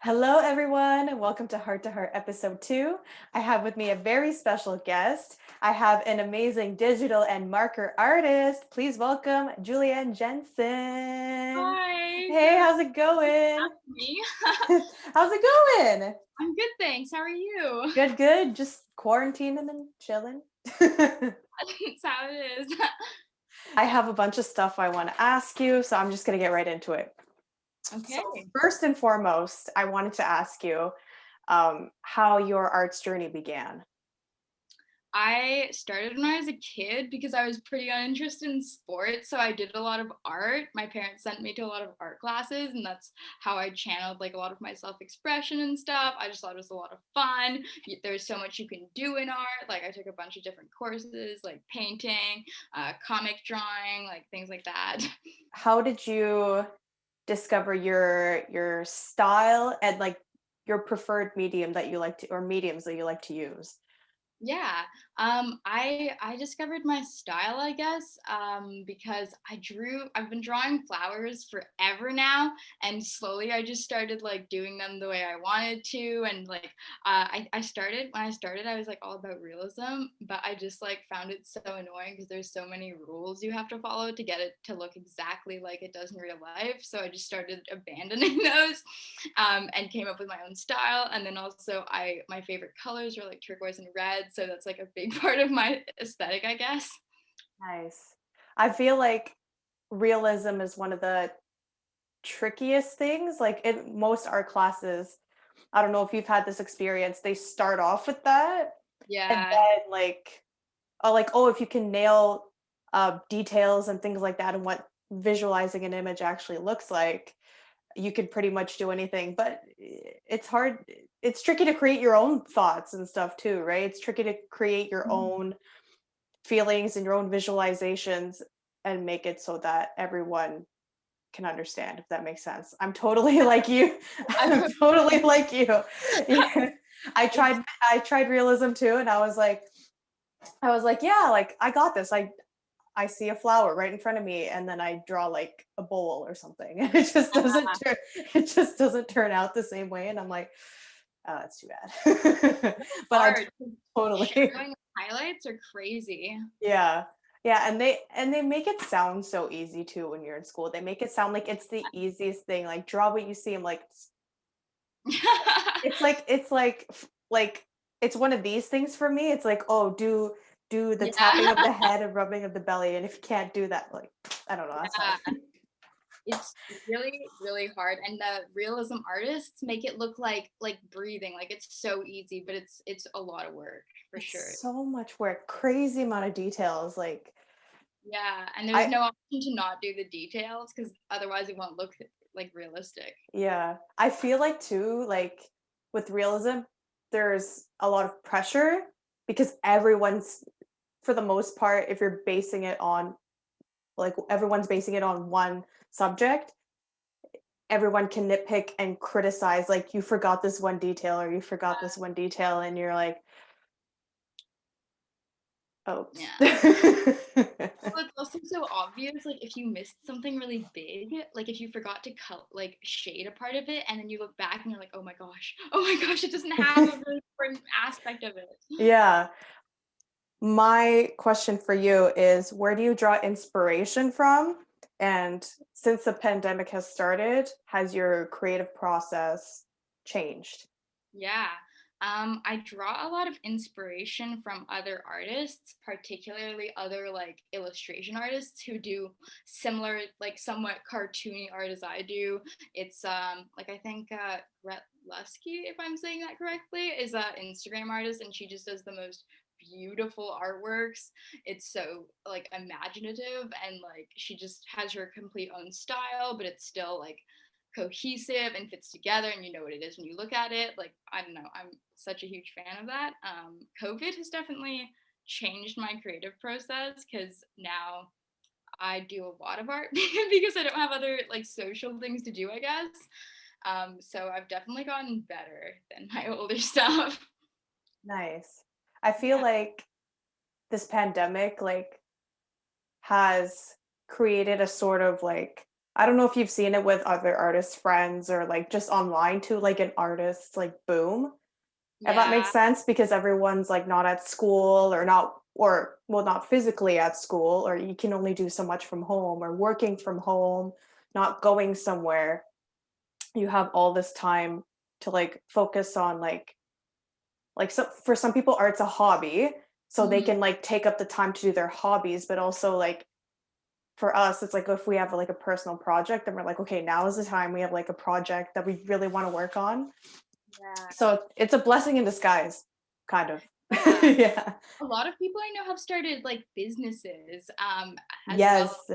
Hello, everyone. Welcome to Heart episode 2. I have with me a very special guest. I have an amazing digital and marker artist. Please welcome Julianne Jensen. Hi, Hey, how's it going? having me. How's it going? I'm good, thanks. How are you? Good, good. Just quarantining and chilling. That's how it is. I have a bunch of stuff I want to ask you, so I'm just going to get right into it. So, Okay. first and foremost, I wanted to ask you how your arts journey began. I started when I was a kid because I was pretty uninterested in sports, so I did a lot of art. My parents sent me to a lot of art classes, and that's how I channeled like a lot of my self-expression and stuff. I just thought it was a lot of fun. There's so much you can do in art. Like I took a bunch of different courses, like painting, comic drawing, like things like that. How did you discover your style and like your preferred medium that you like to or mediums that you like to use? Yeah, I discovered my style, I guess, because I've been drawing flowers forever now, and slowly I just started like doing them the way I wanted to, and like I started when I started, I was like all about realism, but I just like found it so annoying because there's so many rules you have to follow to get it to look exactly like it does in real life. So I just started abandoning those and came up with my own style. And then also, my favorite colors are like turquoise and red, so that's like a big part of my aesthetic, I guess. Nice. I feel like realism is one of the trickiest things. Like in most art classes, I don't know if you've had this experience, they start off with that and Yeah, then oh, if you can nail details and things like that and what visualizing an image actually looks like, you could pretty much do anything, but it's hard. It's tricky to create your own thoughts and stuff too, right? It's tricky to create your own feelings and your own visualizations and make it so that everyone can understand, if that makes sense. I'm totally like you. I I'm totally like you. Yeah. I it's tried I tried realism too, and I was like, yeah, like I got this. I see a flower right in front of me and then I draw like a bowl or something. And it just doesn't turn out the same way. And I'm like, oh, that's too bad. But I hard. totally Shadowing and highlights are crazy. yeah. Yeah, and they make it sound so easy too when you're in school. They make it sound like it's the easiest thing. Like draw what you see. I'm like, it's like it's one of these things for me. It's like, oh, do the tapping Yeah, of the head and rubbing of the belly. And if you can't do that, like I don't know, that's hard. yeah. It's really, really hard. And the realism artists make it look like breathing, like it's so easy, but it's a lot of work for sure. It's so much work, crazy amount of details. Like Yeah, and there's I no option to not do the details because otherwise it won't look like realistic. yeah, I feel like too, like with realism, there's a lot of pressure because everyone's for the most part, if you're basing it on like everyone's basing it on one subject, everyone can nitpick and criticize like you forgot this one detail or you forgot this one detail and you're like, oops. Yeah. Well, it's also so obvious, like if you missed something really big, like if you forgot to cut like shade a part of it, and then you look back and you're like, oh my gosh, it doesn't have a really important aspect of it. Yeah. My question for you is where do you draw inspiration from? And since the pandemic has started, has your creative process changed? Yeah. I draw a lot of inspiration from other artists, particularly other like illustration artists who do similar, like somewhat cartoony art as I do. It's like I think Rhett Lusky, if I'm saying that correctly, is an Instagram artist, and she just does the most beautiful artworks. It's so like imaginative, and like she just has her complete own style, but it's still like cohesive and fits together, and you know what it is when you look at it. Like I don't know, I'm such a huge fan of that. COVID has definitely changed my creative process because now I do a lot of art because I don't have other like social things to do, I guess. So I've definitely gotten better than my older stuff. Nice. I feel Yeah. like this pandemic like has created a sort of like I don't know if you've seen it with other artists friends or like just online too, like an artist like boom. If that makes Yeah. sense, because everyone's like not at school or not, or well, not physically at school, or you can only do so much from home or working from home, not going somewhere. You have all this time to like focus on like so for some people art's a hobby, so they Mhm. can like take up the time to do their hobbies, but also like for us it's like if we have like a personal project, then we're like, okay, now is the time, we have like a project that we really want to work on. Yeah. So it's a blessing in disguise, kind of. Yeah. Yeah. A lot of people I know have started like businesses as well. Yes.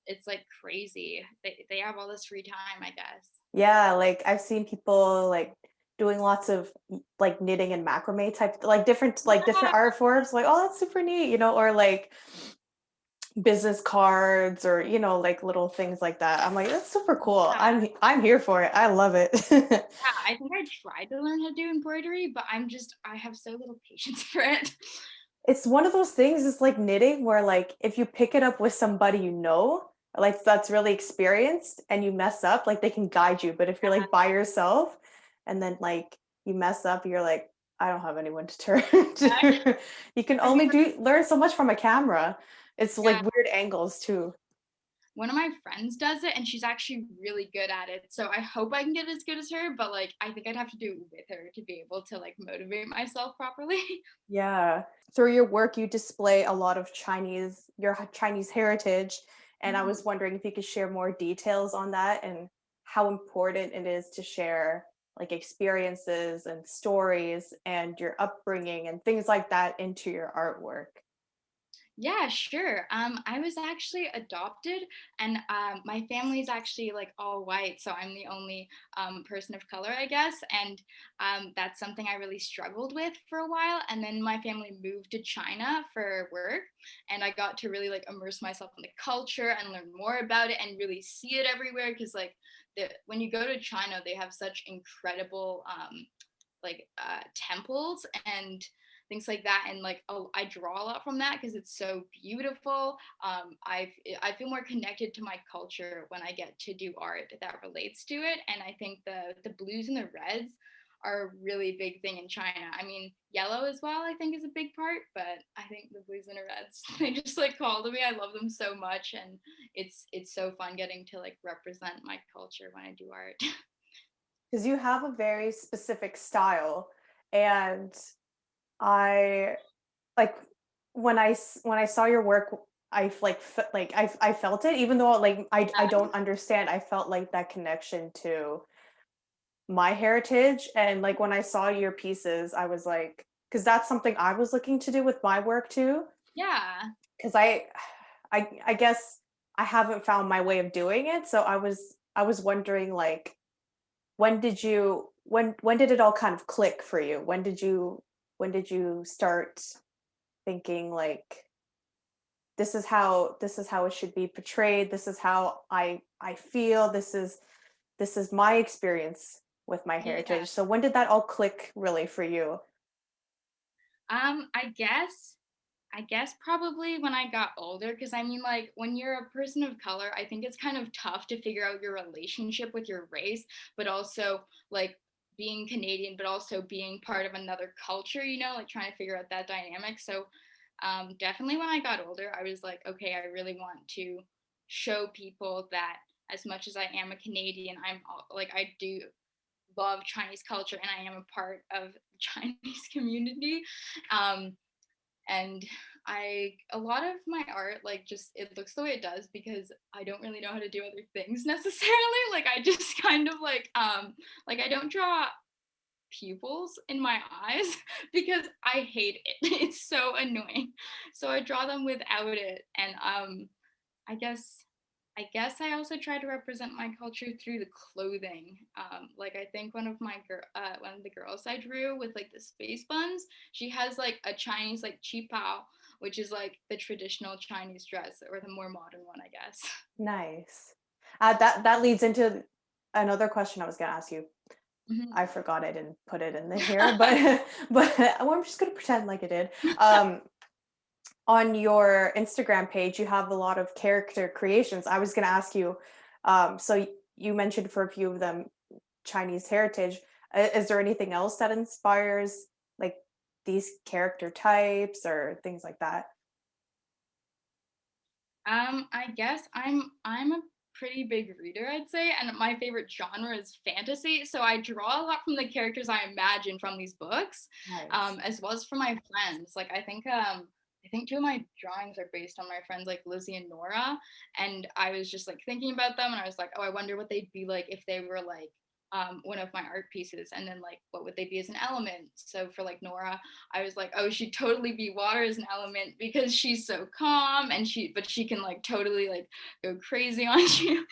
It's like crazy. They have all this free time, I guess. Yeah, like I've seen people like doing lots of like knitting and macrame type, like different Yeah. art forms, like, oh, that's super neat, or like business cards or like little things like that. I'm like, that's super cool. Yeah. I'm here for it. I love it. Yeah, I think I tried to learn how to do embroidery, but I have so little patience for it. It's one of those things, it's like knitting where like if you pick it up with somebody like that's really experienced and you mess up, like they can guide you. But if you're like by yourself and then like you mess up, you're like, I don't have anyone to turn to. You can Have you only heard? learn so much from a camera. It's Yeah, like weird angles too. one of my friends does it, and she's actually really good at it. So I hope I can get as good as her. But like, I think I'd have to do it with her to be able to like motivate myself properly. Yeah. Through your work, you display a lot of Chinese heritage. And I Mhm. was wondering if you could share more details on that and how important it is to share like experiences and stories and your upbringing and things like that into your artwork. Yeah, sure. I was actually adopted, and my family's actually like all white, so I'm the only person of color, I guess. And that's something I really struggled with for a while. And then my family moved to China for work, and I got to really like immerse myself in the culture and learn more about it and really see it everywhere. Because like when you go to China, they have such incredible temples and things like that, and like, oh, I draw a lot from that because it's so beautiful. I feel more connected to my culture when I get to do art that relates to it, and I think the blues and the reds are a really big thing in China. I mean, yellow as well, I think, is a big part, but I think the blues and the reds, they just like call to me. I love them so much, and it's so fun getting to like represent my culture when I do art. Because you have a very specific style. And I like when I saw your work, I felt it, even though like I don't understand. I felt like that connection to my heritage, and like when I saw your pieces, I was like, because that's something I was looking to do with my work too. Yeah. Because I guess I haven't found my way of doing it, so I was wondering like when did it all kind of click for you? When did you start thinking like this is how it should be portrayed, this is how I feel, this is my experience with my Yeah. heritage. So when did that all click really for you? I guess probably when I got older, because I mean, like, when you're a person of color, I think it's kind of tough to figure out your relationship with your race, but also like being Canadian, but also being part of another culture, like trying to figure out that dynamic. So, definitely when I got older, I was like, okay, I really want to show people that as much as I am a Canadian, like, I do love Chinese culture and I am a part of the Chinese community. Um, and a lot of my art, like, just it looks the way it does because I don't really know how to do other things necessarily. Like, I just kind of like, I don't draw pupils in my eyes because I hate it. It's so annoying. So I draw them without it. And I guess I also try to represent my culture through the clothing. Like, I think one of the girls I drew with like the space buns, she has like a Chinese like qipao, which is like the traditional Chinese dress or the more modern one, I guess. Nice. That leads into another question I was going to ask you. Mhm. I forgot I didn't put it in the here, but but I'm just going to pretend like I did. um on your Instagram page, you have a lot of character creations. I was going to ask you, You mentioned for a few of them Chinese heritage. Is there anything else that inspires like these character types or things like that? I guess I'm a pretty big reader, I'd say, and my favorite genre is fantasy. So I draw a lot from the characters I imagine from these books, Nice. as well as from my friends. Like I think two of my drawings are based on my friends like Lizzie and Nora, and I was just like thinking about them, and I was like, oh, I wonder what they'd be like if they were like one of my art pieces, and then like what would they be as an element. So for like Nora, I was like, oh, she'd totally be water as an element because she's so calm and but she can like totally like go crazy on you.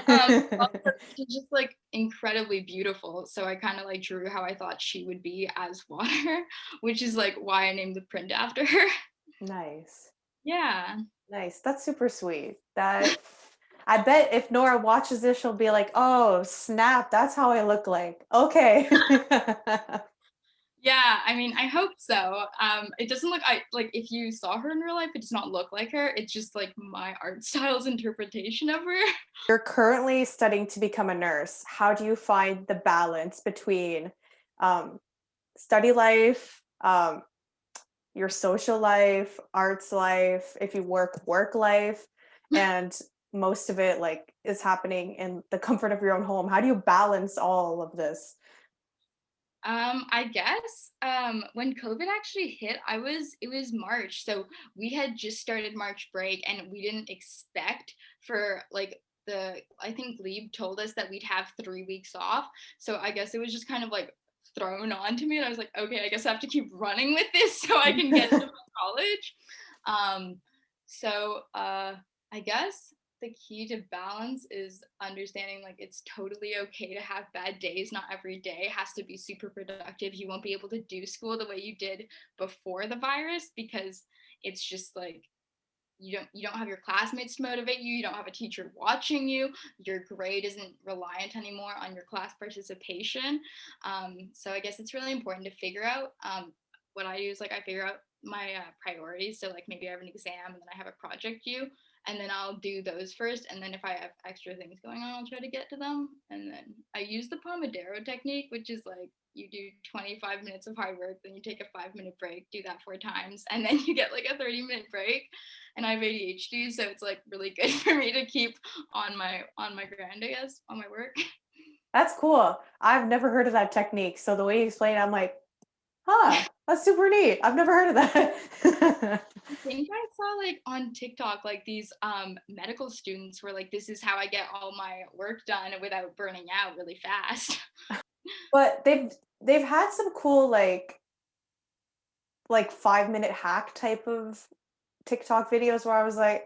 Also, she's just like incredibly beautiful. So I kind of like drew how I thought she would be as water, which is like why I named the print after her. Nice. Yeah. Nice. That's super sweet. That I bet if Nora watches this, she'll be like, "Oh, snap, that's how I look like." Okay. Yeah, I mean, I hope so. It doesn't look I like if you saw her in real life, it does not look like her. It's just like my art style's interpretation of her. You're currently studying to become a nurse. How do you find the balance between um, study life, your social life, arts life, if you work life, and most of it like is happening in the comfort of your own home? How do you balance all of this? I guess when COVID actually hit, it was March, so we had just started March break, and we didn't expect for like the I think Glebe told us that we'd have 3 weeks off, so I guess it was just kind of like thrown on to me, and I was like, okay, I guess I have to keep running with this so I can get to my college. Um, I guess the key to balance is understanding like it's totally okay to have bad days. Not every day has to be super productive. You won't be able to do school the way you did before the virus because it's just like you don't have your classmates to motivate you, you don't have a teacher watching you, your grade isn't reliant anymore on your class participation. So I guess it's really important to figure out what I do is like I figure out my priorities. So like maybe I have an exam and then I have a project due, and then I'll do those first, and then if I have extra things going on, I'll try to get to them. And then I use the Pomodoro technique, which is like you do 25 minutes of hard work, then you take a 5-minute break, do that 4 times, and then you get like a 30-minute break. And I have ADHD, so it's like really good for me to keep on my grind, I guess, on my work. That's cool. I've never heard of that technique. So the way you explain it, I'm like, huh, that's super neat. I've never heard of that. I think I saw like on TikTok like these medical students were like, this is how I get all my work done without burning out really fast. But they've had some cool like 5-minute hack type of TikTok videos where I was like,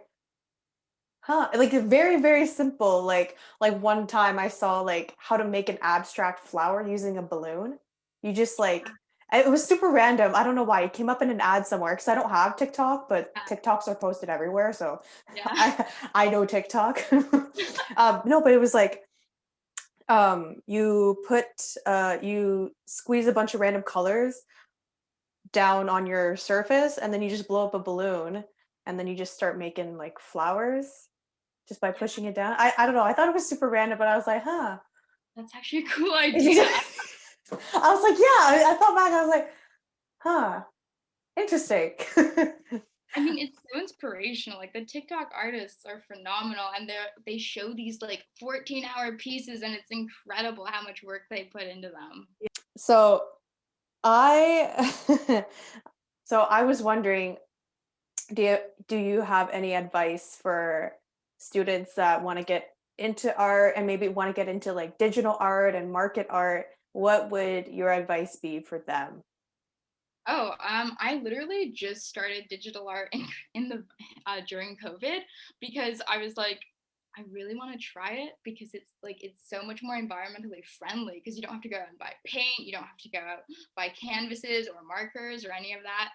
huh, like very, very simple. Like one time I saw like how to make an abstract flower using a balloon. You just like it was super random. I don't know why. It came up in an ad somewhere because I don't have TikTok, but TikToks are posted everywhere. So Yeah. I know TikTok. No, but it was like you put you squeeze a bunch of random colors down on your surface and then you just blow up a balloon and then you just start making like flowers just by pushing it down. I don't know. I thought it was super random, but I was like, huh. That's actually a cool idea. I was like, yeah. I thought back. I was like, huh. Interesting. I mean, it's so inspirational. Like the TikTok artists are phenomenal, and they show these like 14-hour pieces, and it's incredible how much work they put into them. So I so I was wondering, do you have any advice for students that want to get into art and maybe want to get into like digital art and market art? What would your advice be for them? Oh, I literally just started digital art in the during COVID because I was like, I really want to try it because it's so much more environmentally friendly because you don't have to go out and buy paint, you don't have to go out buy canvases or markers or any of that.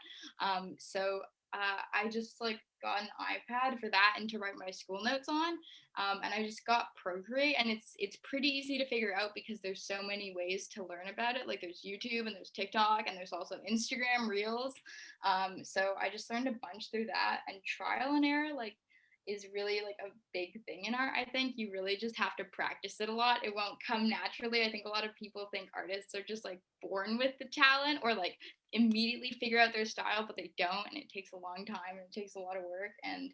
I just like got an iPad for that and to write my school notes on, and I just got Procreate, and it's pretty easy to figure out because there's so many ways to learn about it. Like there's YouTube and there's TikTok and there's also Instagram Reels. So I just learned a bunch through that and trial and error. Like is really like a big thing in art. I think you really just have to practice it a lot. It won't come naturally. I think a lot of people think artists are just like born with the talent or like immediately figure out their style, but they don't. And it takes a long time and it takes a lot of work. And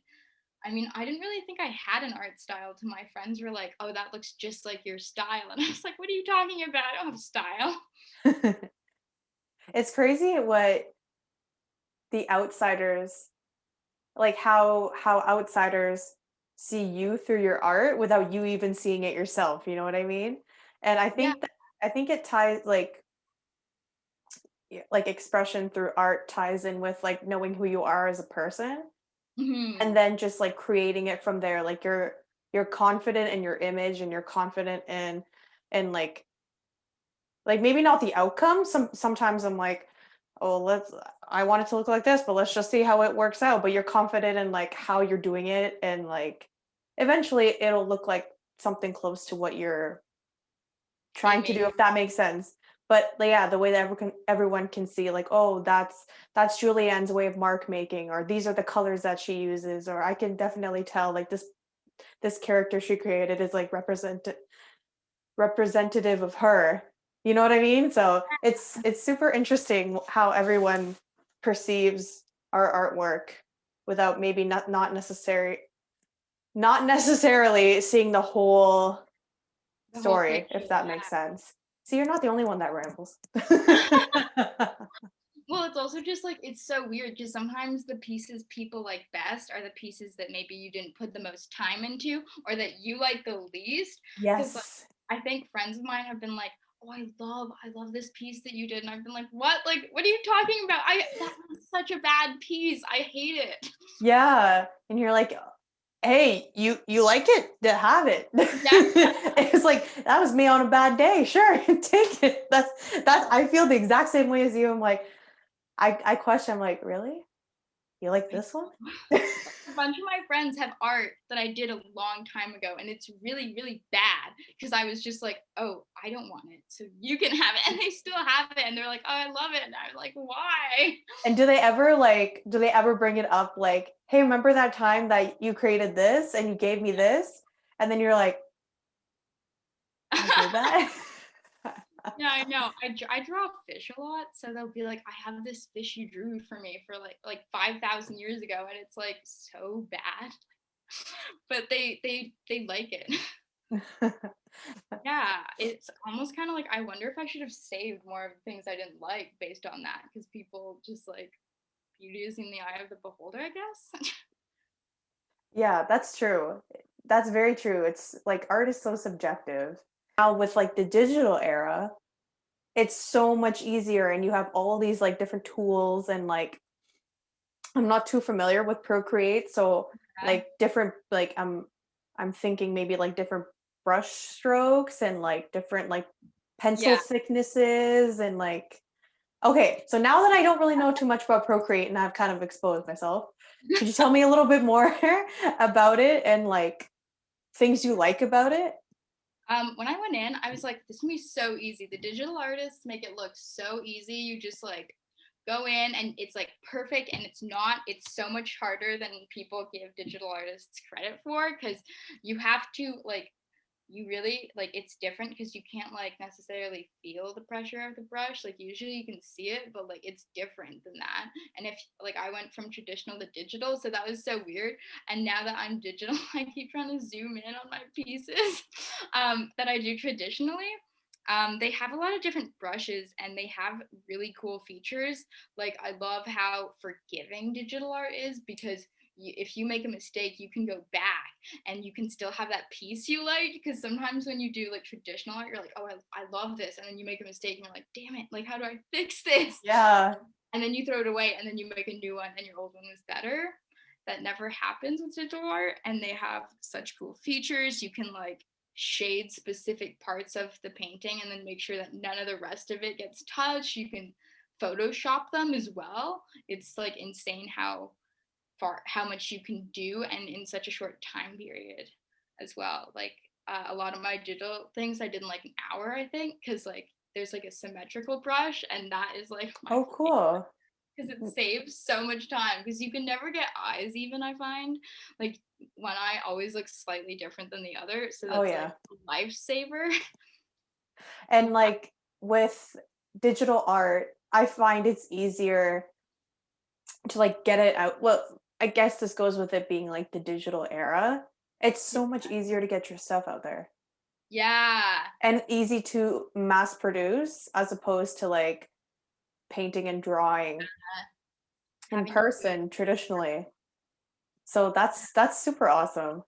I mean, I didn't really think I had an art style till my friends were like, oh, that looks just like your style. And I was like, what are you talking about? I don't have style. It's crazy what the outsiders like how outsiders see you through your art without you even seeing it yourself, you know what I mean? And Yeah. I think it ties like like expression through art ties in with like knowing who you are as a person and Hmm. then just like creating it from there. Like you're confident in your image and you're confident in like maybe not the outcome. Sometimes I'm like, oh, I want it to look like this, but let's just see how it works out. But you're confident in like how you're doing it and like eventually it'll look like something close to what you're trying to do, Aiming. if that makes sense. But like, yeah, the way that everyone can see like, oh, that's Julianne's way of mark making, or these are the colors that she uses, or I can definitely tell like this character she created is like representative of her. You know what I mean? So it's super interesting how everyone perceives our artwork without maybe not necessarily seeing the whole The whole story, picture. if that makes sense. See, you're not the only one that rambles. Well, it's also just like it's so weird because sometimes the pieces people like best are the pieces that maybe you didn't put the most time into or that you like the least. Because like Yes. I think friends of mine have been like, "Oh, I love this piece that you did," and I've been like, "What? Like, what are you talking about? That was such a bad piece. I hate it." Yeah. And you're like, hey, you like it? To have it. Yeah, It's like that was me on a bad day. Sure, take it. That's I feel the exact same way as you. I'm like, I question, I'm like, really? You like I this one? a bunch of my friends have art that I did a long time ago, and it's really, really bad because I was just like, oh, I don't want it. So you can have it. And they still have it. And they're like, oh, I love it. And I'm like, why? And do they ever bring it up like, hey, remember that time that you created this and you gave me this? And then you're like, I did that? Yeah, I know. I draw fish a lot. So they'll be like, I have this fish you drew for me for like 5,000 years ago. And it's like so bad. But they like it. Yeah, it's almost kind of like I wonder if I should have saved more of the things I didn't like based on that because people just like beauty is in the eye of the beholder, I guess. Yeah, that's true. That's very true. It's like art is so subjective. Now with like the digital era, it's so much easier and you have all these like different tools and like I'm not too familiar with Procreate, so Yeah. like different like I'm thinking maybe like different brush strokes and like different like pencil Yeah. thicknesses and like okay, so now that I don't really know too much about Procreate and I've kind of exposed myself, could you tell me a little bit more about it and like things you like about it? When I went in, I was like, this can be so easy. The digital artists make it look so easy. You just like go in and it's like perfect and it's not. It's so much harder than people give digital artists credit for because you have to like you really like it's different because you can't like necessarily feel the pressure of the brush like usually you can see it but like it's different than that and if like I went from traditional to digital so that was so weird and now that I'm digital I keep trying to zoom in on my pieces that I do traditionally. They have a lot of different brushes and they have really cool features. Like, I love how forgiving digital art is because if you make a mistake, you can go back and you can still have that piece you like. Because sometimes when you do like traditional art, you're like, oh, I love this. And then you make a mistake and you're like, damn it, like, how do I fix this? Yeah. And then you throw it away and then you make a new one and your old one was better. That never happens with digital art. And they have such cool features. You can like shade specific parts of the painting and then make sure that none of the rest of it gets touched. You can Photoshop them as well. It's like insane how much you can do and in such a short time period as well. Like a lot of my digital things I did in like an hour, I think, because like there's like a symmetrical brush and that is like my Oh, cool. because it saves so much time because you can never get eyes even, I find. Like one eye always looks slightly different than the other, so Oh that's like yeah. a lifesaver. And like with digital art, I find it's easier to like get it out. Well, I guess this goes with it being like the digital era. It's so much easier to get your stuff out there Yeah. and easy to mass produce as opposed to like painting and drawing in Having to do it. person traditionally. So that's super awesome.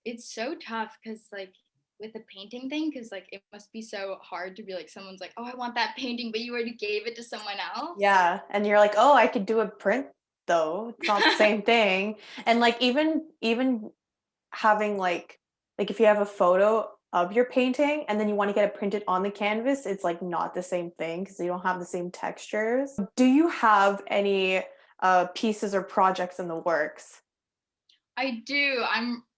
It's so tough because like with the painting thing, because like it must be so hard to be like someone's like, oh, I want that painting, but you already gave it to someone else. Yeah, and you're like, "Oh, I could do a print though. It's not the same thing." And like even having like if you have a photo of your painting and then you want to get it printed on the canvas, it's like not the same thing because you don't have the same textures. Do you have any pieces or projects in the works? I do.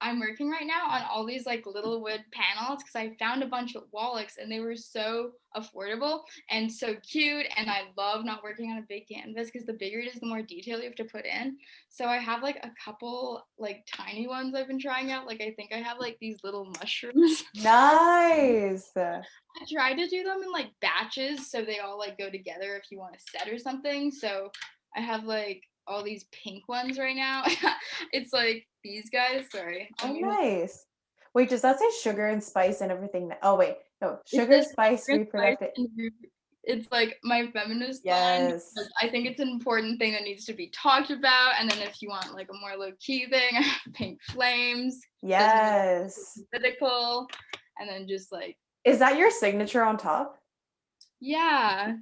I'm working right now on all these like little wood panels because I found a bunch of Wallachs and they were so affordable and so cute. And I love not working on a big canvas because the bigger it is, the more detail you have to put in. So I have like a couple like tiny ones I've been trying out. Like I think I have like these little mushrooms. Nice. I tried to do them in like batches so they all like go together if you want a set or something. So I have like all these pink ones right now. It's like these guys. Sorry, let Oh, me hold. nice. Wait, does that say sugar and spice and everything? Oh, wait, no, It sugar, says spice, sugar, spice, reproductive. and it's like my feminist line because Yes, I think it's an important thing that needs to be talked about. And then if you want like a more low key thing, I have pink flames. Doesn't really yes. political. And then just like Is that your signature on top? yeah,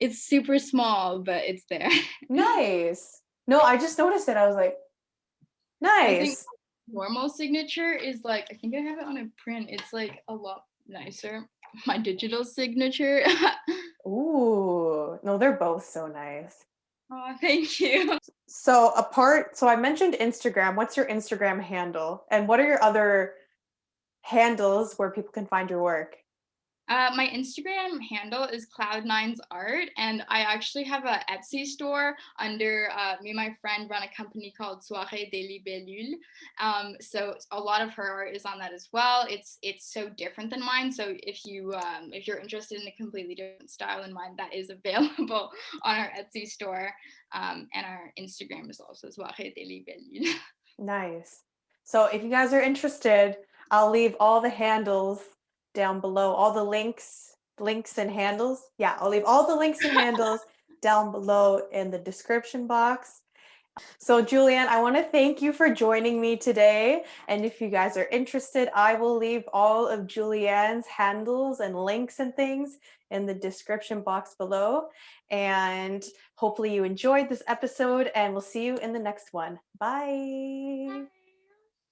it's super small, but it's there. Nice. No, I just noticed it. I was like, I think nice. normal signature is like I think I have it on a print. It's like a lot nicer. My digital signature. Ooh, no, they're both so nice. Oh, thank you. So I mentioned Instagram. What's your Instagram handle? And what are your other handles where people can find your work? My Instagram handle is Cloud9's Art, and I actually have a Etsy store under me and my friend run a company called Soirée des Libellules. So a lot of her art is on that as well. It's so different than mine. So if you're interested in a completely different style than mine, that is available on our Etsy store. And our Instagram is also Soirée des Libellules. Nice. So if you guys are interested, I'll leave all the handles down below, all the links and handles. Yeah, I'll leave all the links and handles down below in the description box. So Julianne, I want to thank you for joining me today. And if you guys are interested, I will leave all of Julianne's handles and links and things in the description box below. And hopefully you enjoyed this episode and we'll see you in the next one. Bye.